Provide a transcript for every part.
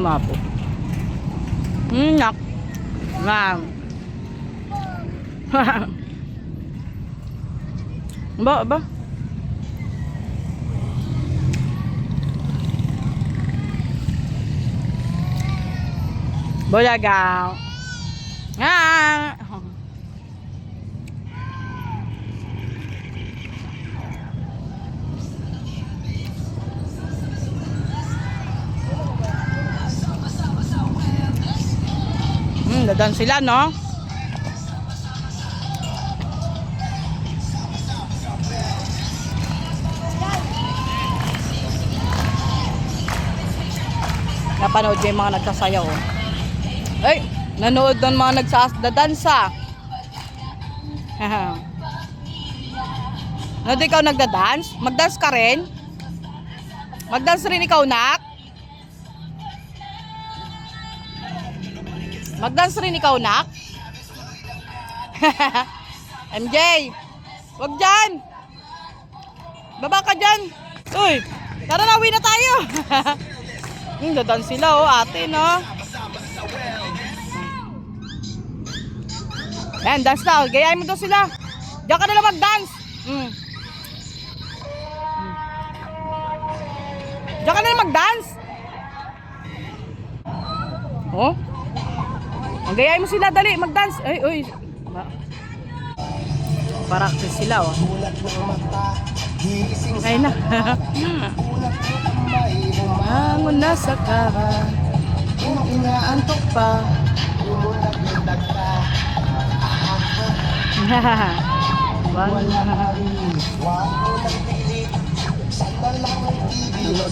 Mapo. Nak. Ngam. Ba. Bulaga. Ah. Dadan sila, no? Napanood yung mga nagsasayaw. Ay, nanood ng mga nagsadansa. Ano ikaw nagdadance? Magdance ka rin? Magdance rin ikaw, nak? Magdance rin ikaw, nak? MJ, wag dyan. Baba ka dyan. Uy, tara na, uwi na tayo. Dadance sila, oh, ate, no? Ayan, dance na. Gayahin mo daw sila. Diyan ka na lang mag-dance. Diyan ka na lang mag-dance. Oh? Gayahin mo sila, dali, mag-dance. Ay, uy. Paraktis sila, oh. Ay na. Mangon na sa kama, kung inaantok pa.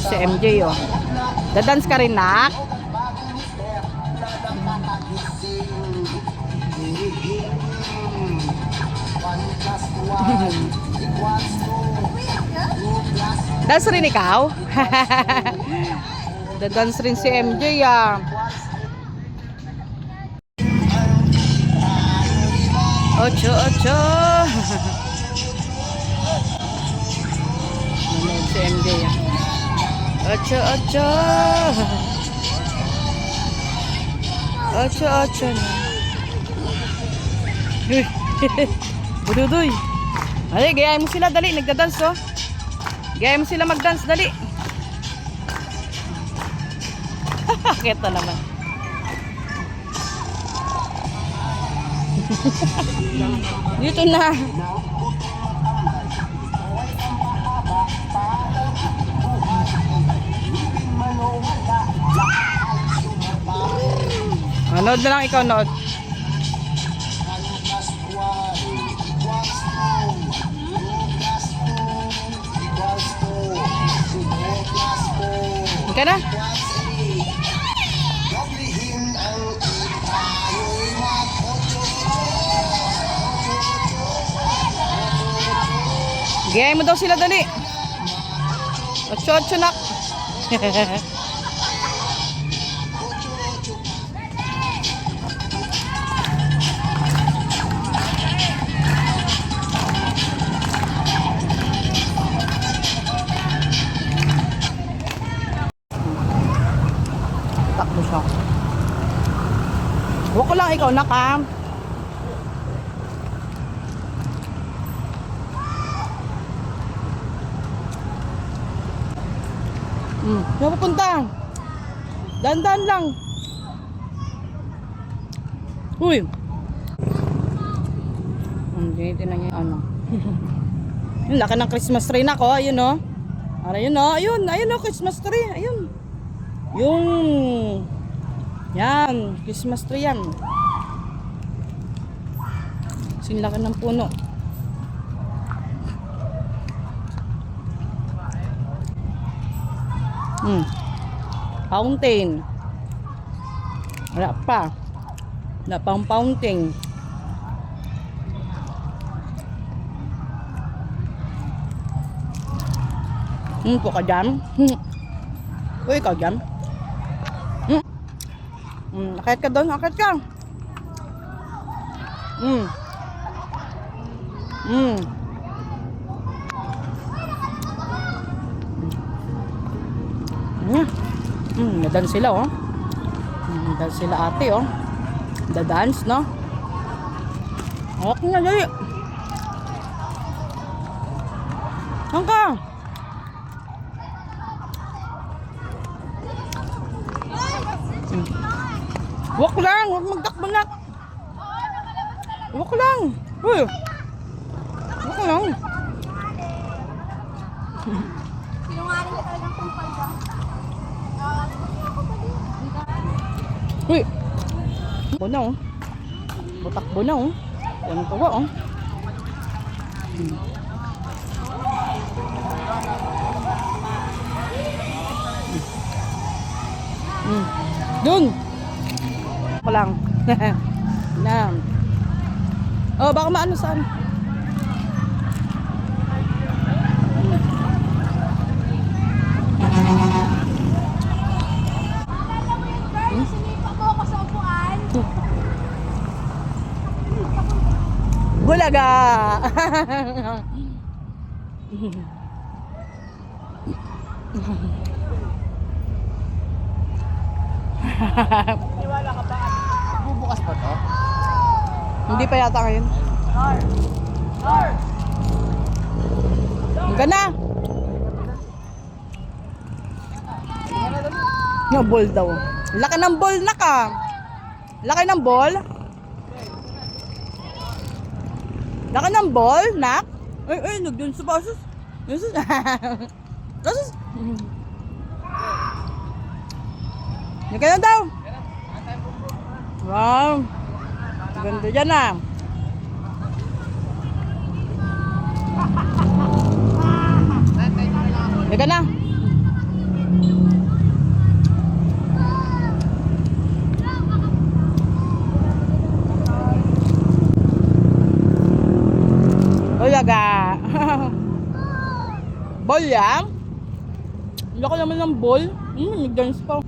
Si MJ, oh. Dadance ka rin, nak? Dance rin ikaw? Dadance rin si MJ, ah. Ocho. Nanood si MJ, ah. Ocho. Ocho na. Bududoy. Dali, gayahin mo sila, dali. Nagdadance, oh. Gayahin mo sila mag-dance, dali. Kita naman. Dito na. Nood na lang ikaw, nood. Ika na. Gayahin mo daw sila, dali. Ocho nak. Takbo siya. Huwag ko lang ikaw, nak, ha? Saan pupunta? Dahan-dahan lang. Uy. Tinitin na niya yung ano. Yung laki ng Christmas tree na ko. Ayun, oh. Ayun, oh. Ayun, oh. Christmas tree. Ayun. Yung. Yan. Christmas tree yan. Sinlaki ng puno. Fountain. Wala pa. Wala pang fountain. Po ka dyan. Uy, ikaw dyan. Akit ka doon, akit ka. Nadan sila, oh. Dahil sila ate, oh. Da-dance, no? Okay na, dali. Saan ka? Walk lang, huwag magtakbo na. Walk lang. Uy. Walk lang. Sinungaling ka talagang kumpal ka. Uy. Takbo na, oh. Butakbo na, oh. Yan ko ba, oh. Dun. Ako lang. Na. Oh, baka maano saan. Sinipa mo ako sa upuan. Bulaga. Niwala ka ba? Bubukas pa to? Hindi pa yata ngayon. Hanggang na. Yung ball daw. Laki ng ball na ka. Laki ng ball. Laki ng ball, nak. Ay, nagdun sa basos. Basos. Laki na daw. Wow. Ganda dyan, ah. Laki na. Bulaga. Ball yan? Laki naman ng ball. Nag-dance pa.